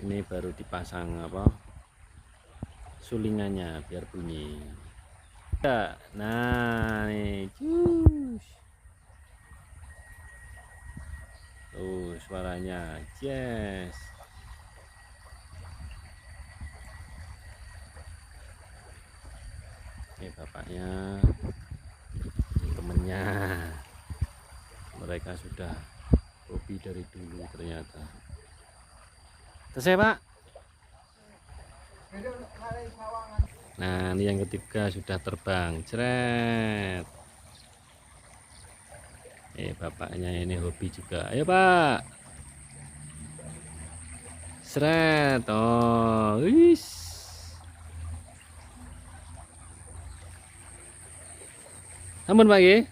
Ini baru dipasang apa sulingannya biar bunyi ya. Nah nih tuh suaranya yes. Ini bapaknya, temennya, mereka sudah hobi dari dulu ternyata. Terus Pak. Nah ini yang ketiga sudah terbang jeret. Bapaknya ini hobi juga. Ayo Pak. Seret. Oh wis. Ampun Pak ya.